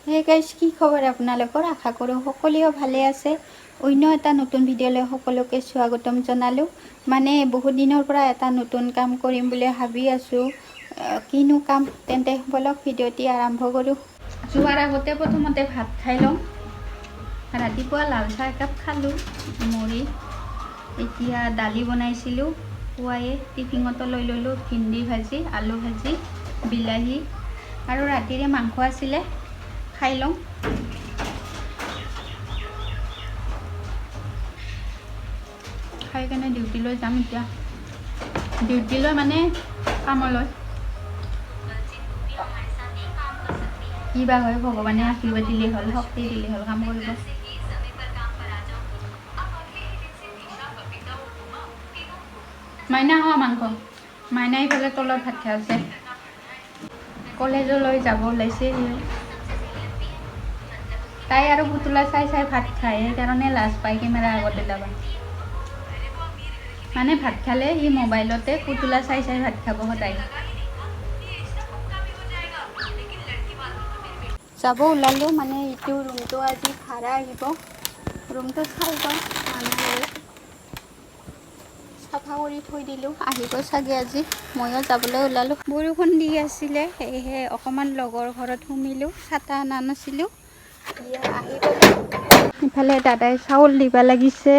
Hey guys, কি খবৰ আপোনালোকৰ? আশা কৰোঁ সকলোৱে ভালে আছে। অন্য এটা নতুন ভিডিঅ'লৈ সকলোকে স্বাগতম জনালোঁ। মানে বহুত দিনৰ পৰা এটা নতুন কাম কৰিম বুলি ভাবি আছোঁ। কিনো কাম, তেন্তে বলক ভিডিঅ'টি আৰম্ভ কৰোঁ। যোৱাৰ আগতে প্ৰথমতে ভাত খাই লওঁ। ৰাতিপুৱা লাল চাহ একাপ খালোঁ মুড়ি। এতিয়া দালি বনাইছিলোঁ, পুৱাই টিফিনতো লৈ ল'লোঁ ভিন্দি ভাজি, আলু ভাজি, বিলাহী আৰু ৰাতিৰে মাংস আছিলে, খাই লওঁ। খাই কেনে ডিউটিলৈ যাম এতিয়া। ডিউটিলৈ মানে কামলৈ। কিবা হয় ভগৱানে আশীৰ্বাদ দিলেই হ'ল, শক্তি দিলেই হ'ল কাম কৰিব। মাইনা মাংস। মাইনা ইফালে তলত ভাত খাই আছে। কলেজলৈ যাব ওলাইছে। তাই আৰু পুতলা চাই চাই ভাত খায়, সেইকাৰণে লাজ পায় কেমেৰাৰ আগত ওলাব। মানে ভাত খালে সি মোবাইলতে পুতলা চাই চাই ভাত খাব সদায়। যাব ওলালোঁ, মানে ইটো ৰুমটো আজি ভাড়া আহিব। ৰুমটো চাই লওঁ মানুহে চাফা কৰি থৈ দিলোঁ, আহিব চাগে আজি। ময়ো যাবলৈ ওলালোঁ। বৰষুণ দি আছিলে, সেয়েহে অকণমান লগৰ ঘৰত সোমিলোঁ। ছাতা অনা নাছিলোঁ, আহি পালোঁ। ইফালে দাদাই চাউল দিব লাগিছে।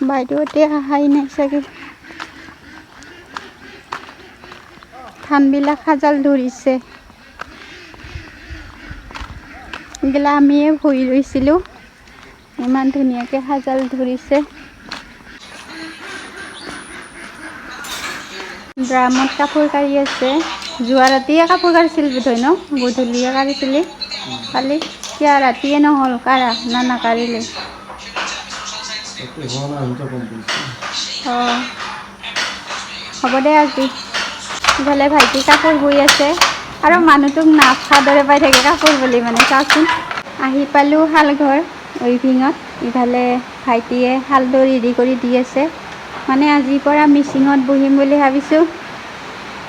বাইদেউহঁতে অহাই নাই চাগে। ধানবিলাক সাজাল ধৰিছে। এইগিলা আমিয়ে ভুই ৰুইছিলোঁ, ইমান ধুনীয়াকৈ সাজাল ধৰিছে। ড্ৰামত কাপোৰ কাঢ়ি আছে। যোৱা ৰাতিয়ে কাপোৰ কাঢ়িছিল বোধহয় ন? গধূলিয়ে কাঢ়িছিলি কালি। কিয় ৰাতিয়ে নহ'ল কাঢ়া না নাকাঢ়িলে? অঁ, হ'ব দে আজি। ইফালে ভাইটি কাপোৰ বৈ আছে আৰু মানুহটোক নাফা দৰে পাই থাকে কাপোৰ বুলি, মানে চাওকচোন। আহি পালোঁ শালঘৰ উইভিঙত। ইফালে ভাইটিয়ে শালটো ৰেডি কৰি দি আছে। মানে আজিৰ পৰা মিচিঙত বহিম বুলি ভাবিছোঁ।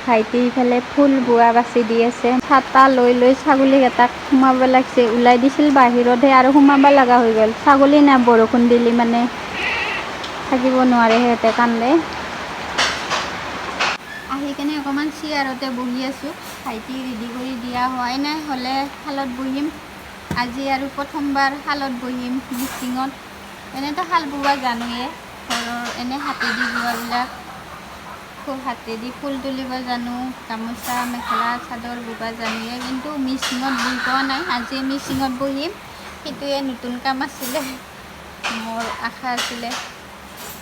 ভাইটি ইফালে ফুল বোৱা বাচি দি আছে। ছাতা লৈ লৈ ছাগলীকেইটাক সোমাব লাগিছে। ওলাই দিছিল বাহিৰতহে আৰু সোমাব লগা হৈ গ'ল। ছাগলী না বৰষুণ দিলি মানে থাকিব নোৱাৰে, সিহঁতে কান্দে। আহি কেনে অকণমান চেয়াৰতে বহি আছোঁ। ভাইটি ৰেডি কৰি দিয়া হোৱাই নাই, হ'লে শালত বহিম। আজি আৰু প্ৰথমবাৰ শালত বহিম মিচিঙত। এনেতো শাল বোৱা জানোৱে, ঘৰৰ এনে হাতেদি বোৱাবিলাক। হাতেদি ফুল তুলিব জানো, গামোচা মেখেলা চাদৰ বব জানোৱে, কিন্তু মিচিঙত বৈ পোৱা নাই। আজি মিচিঙত বহিম, সেইটোৱে নতুন কাম আছিলে। মোৰ আশা আছিলে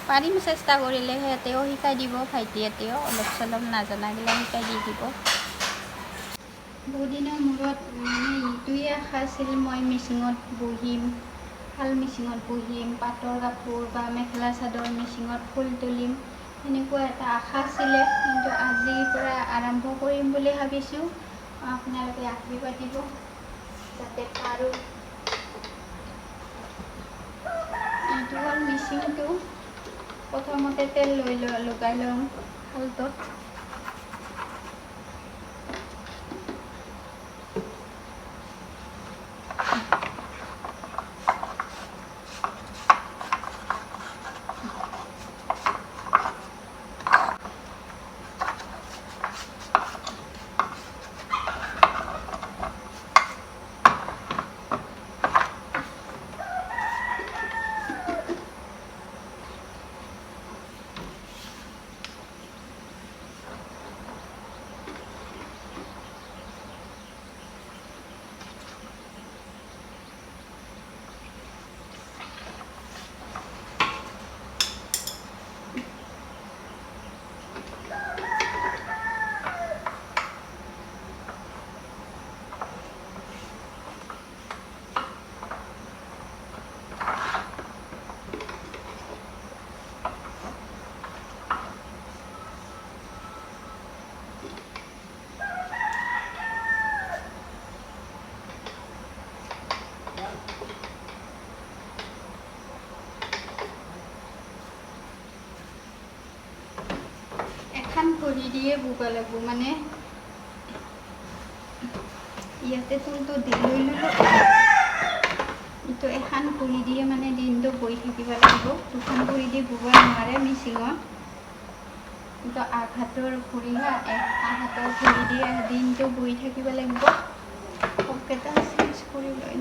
পাৰিম, চেষ্টা কৰিলে সিহঁতেও শিকাই দিব, ভাইটিহঁতেও অলপ চলপ নাজানাবিলাক শিকাই দি দিব। বহুদিনৰ মূৰত মানে এইটোৱে আশা আছিল, মই মিচিঙত বহিম, শাল মিচিঙত বহিম, পাটৰ কাপোৰ বা মেখেলা চাদৰ মিচিঙত ফুল তুলিম, সেনেকুৱা এটা আশা আছিলে। কিন্তু আজিৰ পৰা আৰম্ভ কৰিম বুলি ভাবিছোঁ। আপোনালোকে আশীৰ্বাদ দিব যাতে পাৰোঁ। এইটো হ'ল মিচিংটো। প্ৰথমতে তেল লগাই লওঁ শালটোত। এখন ভৰি দিয়ে বুব লাগিব, মানে ইয়াতে তোলটো দি লৈ ল'লোঁ এইটো এখন ভৰি দিয়ে মানে দিনটো বহি থাকিব লাগিব দুখন ভৰি দি বব নোৱাৰে মেচিনত কিন্তু আঘাতৰ ভৰি আঘাতৰ ভৰি দিয়ে দিনটো বহি থাকিব লাগিব সবকেইটা চেঞ্জ কৰি লৈ